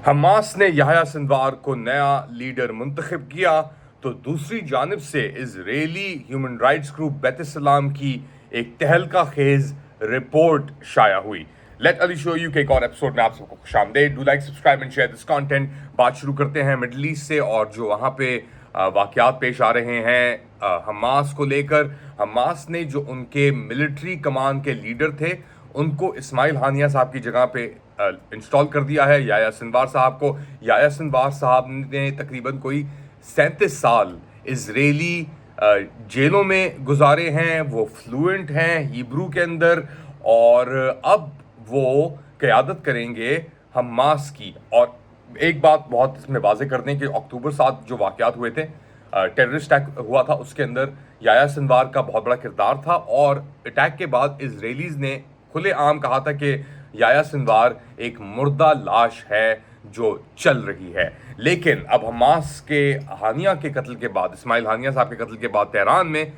Hamas ने याह्या सिंवार को नया लीडर मुंतखब किया तो दूसरी जानिब से इजरायली ह्यूमन राइट्स ग्रुप बेतसलाम की एक तहलका खेज रिपोर्ट शाया हुई। लेट अली शो यू के एक और एपिसोड में आप सबको खुशामदीद। Do like subscribe and share this content. बात शुरू करते हैं मिडल ईस्ट से और जो वहाँ पे वाक़यात पेश आ रहे हैं हमास को लेकर। हमास ने जो उनके मिलिट्री कमान के लीडर थे उनको इस्माइल हानिया साहब की जगह पे इंस्टॉल कर दिया है, याह्या सिंवार साहब को। याह्या सिंवार साहब ने तकरीबन कोई 37 साल इजरायली जेलों में गुजारे हैं। वो फ्लुएंट हैं हिब्रू के अंदर और अब वो क़यादत करेंगे हमास की। और एक बात बहुत इसमें वाज़ेह कर दें कि अक्टूबर 7 जो वाक़यात हुए थे, टेररिस्ट अटैक हुआ था, उसके अंदर याह्या सिंवार का बहुत बड़ा किरदार था। और अटैक के बाद इजरायलीज़ ने खुलेआम कहा था कि याह्या सिंवार एक मुर्दा लाश है जो चल रही है। लेकिन अब हमास के हानिया के कत्ल के बाद, इस्माइल हानिया साहब के कत्ल के बाद तेहरान में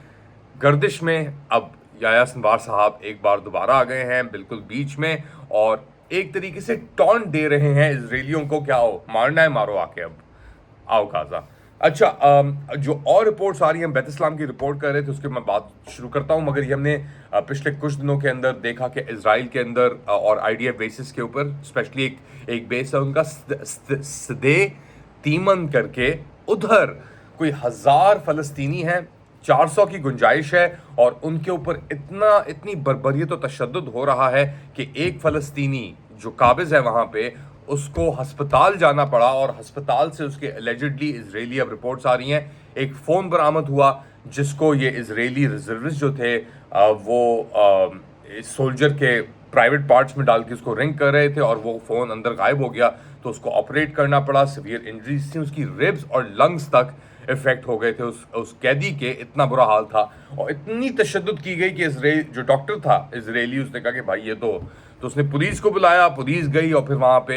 गर्दिश में अब याह्या सिंवार साहब एक बार दोबारा आ गए हैं बिल्कुल बीच में और एक तरीके से टॉन्ट दे रहे हैं इजरायलियों को, क्या हो मारना है मारो आके, अब आओ गाजा। अच्छा, जो और रिपोर्ट्स आ रही हैं, बेतसलाम की रिपोर्ट कर रहे थे, उसके मैं बात शुरू करता हूं। मगर ये हमने पिछले कुछ दिनों के अंदर देखा कि इजराइल के अंदर और IDF बेसिस के ऊपर, स्पेशली एक बेस है उनका सदे तीमन करके, उधर कोई 1000 फ़लस्तीनी हैं, 400 की गुंजाइश है और उनके ऊपर इतनी बर्बरियत और तशद्दुद हो रहा है कि एक फ़लस्तीनी जो काबिज़ है वहाँ पे, उसको हस्पताल जाना पड़ा और हस्पताल से उसके एलिजिडली इजरायली, अब रिपोर्ट्स आ रही हैं, एक फ़ोन बरामद हुआ जिसको ये इजरायली रिजर्विस्ट जो थे वो सोल्जर के प्राइवेट पार्ट्स में डाल के उसको रिंग कर रहे थे और वो फ़ोन अंदर गायब हो गया तो उसको ऑपरेट करना पड़ा। सीवियर इंजरीज थी, उसकी रिब्स और लंग्स तक इफेक्ट हो गए थे उस कैदी के, इतना बुरा हाल था। और इतनी तशद्दुद की गई कि इजराइल जो डॉक्टर था इजरायली, उसने कहा कि भाई ये तो उसने पुलिस को बुलाया, पुलिस गई और फिर वहाँ पे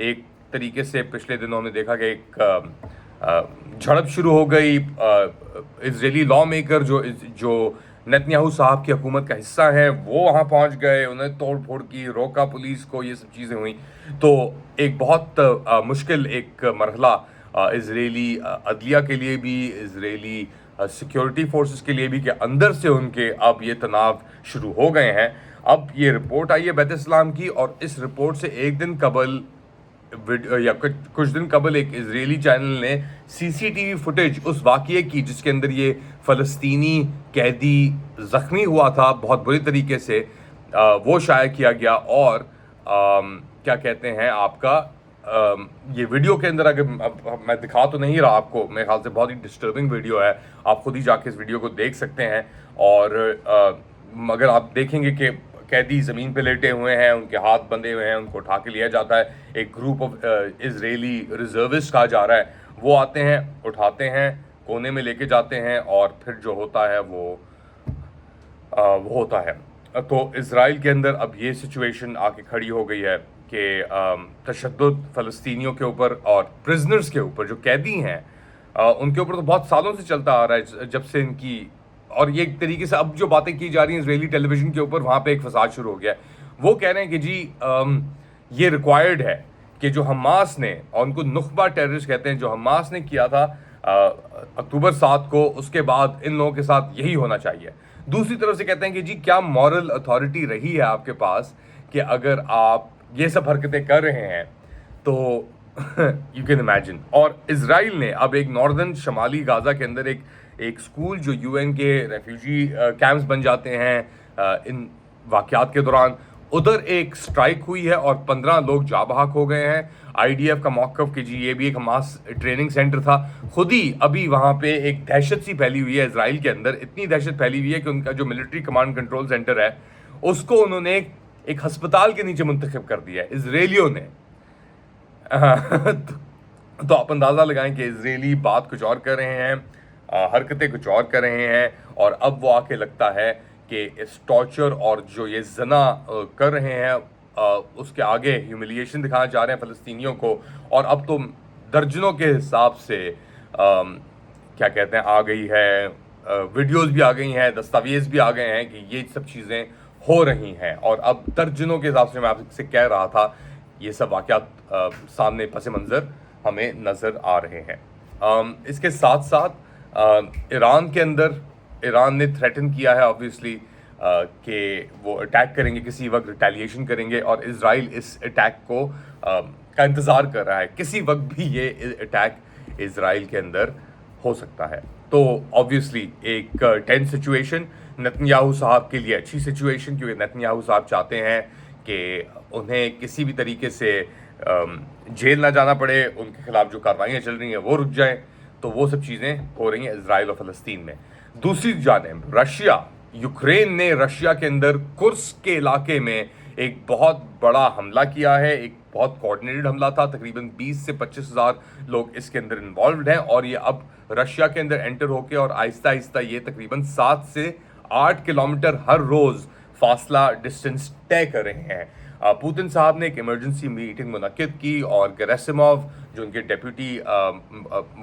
एक तरीके से पिछले दिनों में देखा कि एक झड़प शुरू हो गई। इजरायली लॉ मेकर जो नेतन्याहू साहब की हुकूमत का हिस्सा है वो वहाँ पहुँच गए, उन्हें तोड़ फोड़ की, रोका पुलिस को, ये सब चीज़ें हुई। तो एक बहुत मुश्किल एक मरहला इजरायली अदलिया के लिए भी, इजरायली सिक्योरिटी फोर्सेस के लिए भी, कि अंदर से उनके अब ये तनाव शुरू हो गए हैं। अब ये रिपोर्ट आई है बेतसलाम की और इस रिपोर्ट से एक दिन कबल या कुछ दिन कबल एक इजरायली चैनल ने CCTV फुटेज उस वाक़ये की जिसके अंदर ये फ़लस्तीनी कैदी ज़ख्मी हुआ था बहुत बुरी तरीके से, वो शाया किया गया। और क्या कहते हैं आपका, ये वीडियो के अंदर, अगर मैं दिखा तो नहीं रहा आपको, मेरे ख्याल से बहुत ही डिस्टर्बिंग वीडियो है, आप खुद ही जाके इस वीडियो को देख सकते हैं। और मगर आप देखेंगे कि कैदी ज़मीन पे लेटे हुए हैं, उनके हाथ बंधे हुए हैं, उनको उठा के लिया जाता है। एक ग्रुप ऑफ इजरायली रिजर्विस्ट कहा जा रहा है, वो आते हैं, उठाते हैं, कोने में लेके जाते हैं और फिर जो होता है वो होता है। तो इजराइल के अंदर अब ये सिचुएशन आके खड़ी हो गई है कि तशद्दुद फ़लस्तीनियों के ऊपर और प्रिजनर्स के ऊपर, जो कैदी हैं उनके ऊपर तो बहुत सालों से चलता आ रहा है, जब से इनकी, और ये एक तरीके से अब जो बातें की जा रही हैं इजरायली टेलीविज़न के ऊपर, वहाँ पे एक फसाद शुरू हो गया है। वो कह रहे हैं कि जी ये रिक्वायर्ड है कि जो हमास ने, और उनको नुख्बा टेररिस्ट कहते हैं, जो हमास ने किया था अक्टूबर 7 को, उसके बाद इन लोगों के साथ यही होना चाहिए। दूसरी तरफ से कहते हैं कि जी क्या मॉरल अथॉरिटी रही है आपके पास कि अगर आप ये सब हरकतें कर रहे हैं तो यू कैन इमेजिन। और इजराइल ने अब एक नॉर्दर्न शमाली गाज़ा के अंदर एक स्कूल, जो UN के रेफ्यूजी कैंप्स बन जाते हैं इन वाक़यात के दौरान, उधर एक स्ट्राइक हुई है और 15 लोग जा बहक हो गए हैं। IDF का मौक़िफ़ कि जी ये भी एक हमास ट्रेनिंग सेंटर था। खुद ही अभी वहाँ पे एक दहशत सी फैली हुई है इजराइल के अंदर, इतनी दहशत फैली हुई है कि उनका जो मिलिट्री कमांड कंट्रोल सेंटर है उसको उन्होंने एक हस्पताल के नीचे मुंतखब कर दिया है इजरायलियों ने। तो आप अंदाज़ा लगाएं कि इजरायली बात कुछ और कर रहे हैं, हरकतें कुछ और कर रहे हैं, और अब वो आके लगता है कि इस टॉर्चर और जो ये जना कर रहे हैं उसके आगे ह्यूमिलिएशन दिखाना चाह रहे हैं फ़लस्तीनियों को। और अब तो दर्जनों के हिसाब से क्या कहते हैं आ गई है, वीडियोस भी आ गई हैं, दस्तावेज़ भी आ गए हैं कि ये सब चीज़ें हो रही हैं। और अब दर्जनों के हिसाब से मैं आपसे कह रहा था, ये सब वाक़यात सामने पस मंज़र हमें नज़र आ रहे हैं। इसके साथ साथ ईरान के अंदर ईरान ने थ्रेटन किया है ऑब्वियसली कि वो अटैक करेंगे, किसी वक्त रिटेलिएशन करेंगे, और इज़राइल इस अटैक को का इंतज़ार कर रहा है। किसी वक्त भी ये अटैक इज़राइल के अंदर हो सकता है। तो ऑब्वियसली एक टेंस सिचुएशन, नेतन्याहू साहब के लिए अच्छी सिचुएशन, क्योंकि नेतन्याहू साहब चाहते हैं कि उन्हें किसी भी तरीके से जेल ना जाना पड़े, उनके खिलाफ जो कार्रवाइयाँ चल रही हैं वो रुक जाएं। तो वो सब चीज़ें हो रही हैं इजराइल और फ़लस्तीन में। दूसरी जानिब रशिया, यूक्रेन ने रशिया के अंदर कुर्स्क के इलाके में एक बहुत बड़ा हमला किया है। एक बहुत कोऑर्डिनेटेड हमला था। तकरीबन 20 से 25 हज़ार लोग इसके अंदर इन्वॉल्व हैं, और ये अब रशिया के अंदर एंटर होके और आहिस्ता आहिस्ता ये तकरीबन 7 से 8 किलोमीटर हर रोज़ फासला डिस्टेंस तय कर रहे हैं। पुतिन साहब ने एक इमरजेंसी मीटिंग मुनक्किद की, और गेरासिमोव जो उनके डेप्यूटी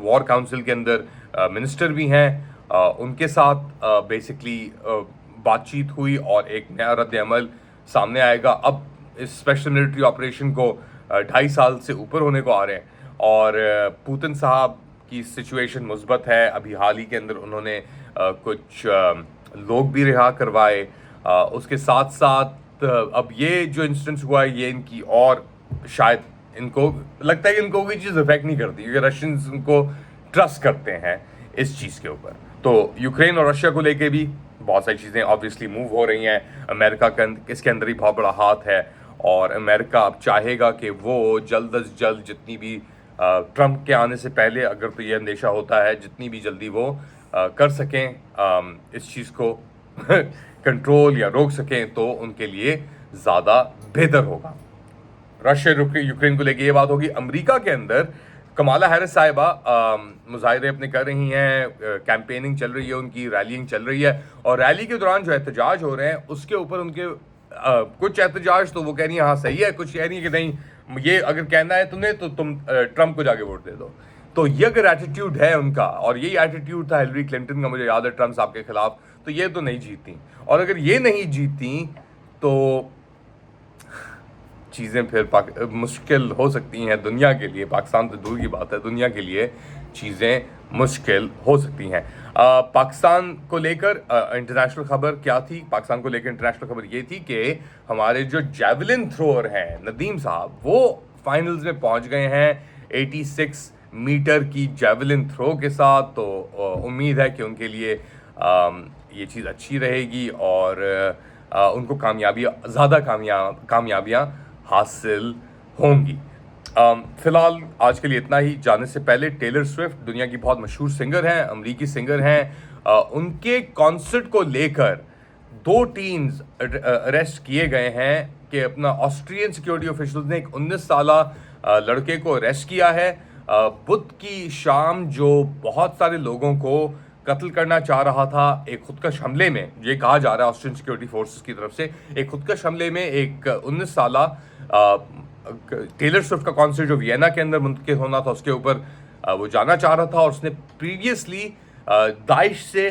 वॉर काउंसिल के अंदर मिनिस्टर भी हैं, उनके साथ बेसिकली बातचीत हुई और एक नया रद्द-ए-अमल सामने आएगा। अब इस स्पेशल मिलिट्री ऑपरेशन को 2.5 साल से ऊपर होने को आ रहे हैं, और पुतिन साहब की सिचुएशन मुस्बत है। अभी हाल ही के अंदर उन्होंने कुछ लोग भी रिहा करवाए। उसके साथ साथ अब ये जो इंसिडेंस हुआ है, ये इनकी, और शायद इनको लगता है कि इनको कोई चीज़ इफेक्ट नहीं करती, क्योंकि रशियंस उनको ट्रस्ट करते हैं इस चीज़ के ऊपर। तो यूक्रेन और रशिया को लेके भी बहुत सारी चीज़ें ऑब्वियसली मूव हो रही हैं। अमेरिका का इसके अंदर ही बहुत बड़ा हाथ है, और अमेरिका अब चाहेगा कि वो जल्द अज जल्द जितनी भी ट्रंप के आने से पहले, अगर तो ये अंदेशा होता है, जितनी भी जल्दी वो कर सकें इस चीज़ को कंट्रोल या रोक सकें, तो उनके लिए ज़्यादा बेहतर होगा। रशिया यूक्रेन को लेके ये बात होगी। अमेरिका के अंदर कमाला हैरिस साहिबा मुजाहिरे अपने कर रही हैं, कैंपेनिंग चल रही है, उनकी रैलिंग चल रही है, और रैली के दौरान जो एहतजाज हो रहे हैं उसके ऊपर उनके कुछ एहतजाज तो वो कह रही हैं हाँ सही है, कुछ कह रही है कि नहीं, ये अगर कहना है तुम्हें तो तुम ट्रंप को जाके वोट दे दो। तो ये अगर एटीट्यूड है उनका, और यही एटीट्यूड था हिलरी क्लिंटन का, मुझे याद है, ट्रंप साहब के खिलाफ, तो ये तो नहीं जीती। और अगर ये नहीं जीती तो चीज़ें फिर मुश्किल हो सकती हैं दुनिया के लिए। पाकिस्तान तो दूर की बात है, दुनिया के लिए चीज़ें मुश्किल हो सकती हैं। पाकिस्तान को लेकर इंटरनेशनल खबर क्या थी? पाकिस्तान को लेकर इंटरनेशनल खबर ये थी कि हमारे जो जैवलिन थ्रोअर हैं नदीम साहब, वो फाइनल्स में पहुंच गए हैं 86 मीटर की जैवलिन थ्रो के साथ। तो उम्मीद है कि उनके लिए ये चीज़ अच्छी रहेगी, और उनको ज़्यादा कामयाबियाँ हासिल होंगी। फ़िलहाल आज के लिए इतना ही। जाने से पहले टेलर स्विफ्ट दुनिया की बहुत मशहूर सिंगर हैं, अमरीकी सिंगर हैं। उनके कॉन्सर्ट को लेकर 2 टीन्स अरेस्ट किए गए हैं कि अपना ऑस्ट्रियन सिक्योरिटी ऑफिशियल्स ने एक 19 साला लड़के को अरेस्ट किया है। बुध की शाम जो बहुत सारे लोगों को कत्ल करना चाह रहा था एक खुदकश हमले में, ये कहा जा रहा है ऑस्ट्रियन सिक्योरिटी फोर्सेस की तरफ से, एक खुदकश हमले में एक 19 साला टेलर स्विफ्ट का कॉन्सर्ट जो वियना के अंदर मुनक़िद होना था उसके ऊपर वो जाना चाह रहा था, और उसने प्रीवियसली दाइश से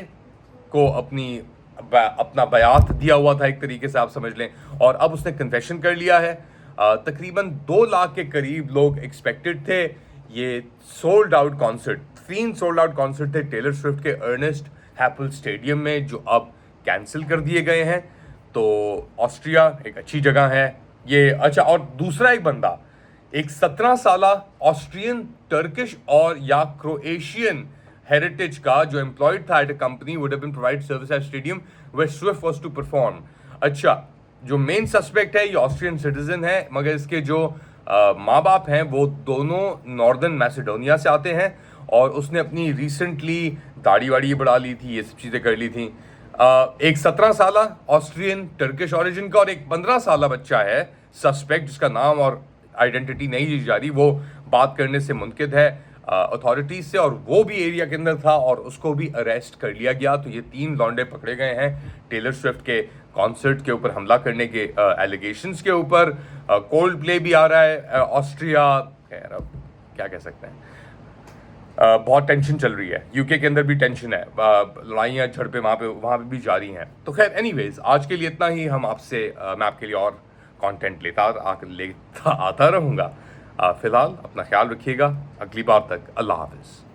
को अपना बयात दिया हुआ था, एक तरीके से आप समझ लें, और अब उसने कन्फेशन कर लिया है। तकरीबन 2 लाख के करीब लोग एक्सपेक्टेड थे। ये sold out concert, 3 sold out concert थे टेलर स्विफ्ट के अर्नेस्ट हैपल स्टेडियम में, जो अब कैंसिल कर दिए गए हैं। तो ऑस्ट्रिया एक अच्छी जगह है ये। अच्छा, और दूसरा एक बंदा, एक 17 साला ऑस्ट्रियन, टर्किश और या क्रोएशियन हेरिटेज का जो एम्प्लॉयड था at a company would have been provide service at stadium where Swift was to perform. अच्छा, जो मेन सस्पेक्ट है ये ऑस्ट्रियन सिटीजन है, मगर इसके जो माँ बाप हैं वो दोनों नॉर्दर्न मैसेडोनिया से आते हैं, और उसने अपनी रिसेंटली दाढ़ी वाड़ी बढ़ा ली थी, ये सब चीज़ें कर ली थी। एक 17 साला ऑस्ट्रियन टर्किश ओरिजिन का और एक 15 साला बच्चा है सस्पेक्ट, जिसका नाम और आइडेंटिटी नहीं दी जा रही, वो बात करने से मुनकिद है अथॉरिटीज से, और वो भी एरिया के अंदर था और उसको भी अरेस्ट कर लिया गया। तो ये 3 लौंडे पकड़े गए हैं टेलर स्विफ्ट के कॉन्सर्ट के ऊपर हमला करने के एलिगेशंस के ऊपर। कोल्ड प्ले भी आ रहा है ऑस्ट्रिया, खैर अब क्या कह सकते हैं, बहुत टेंशन चल रही है। यूके के अंदर भी टेंशन है, लड़ाइयाँ झड़पें वहाँ पे भी जारी हैं। तो खैर एनीवेज, आज के लिए इतना ही। मैं आपके लिए और कंटेंट लेता आता रहूँगा। फ़िलहाल अपना ख्याल रखिएगा, अगली बार तक अल्लाह हाफ़िज़।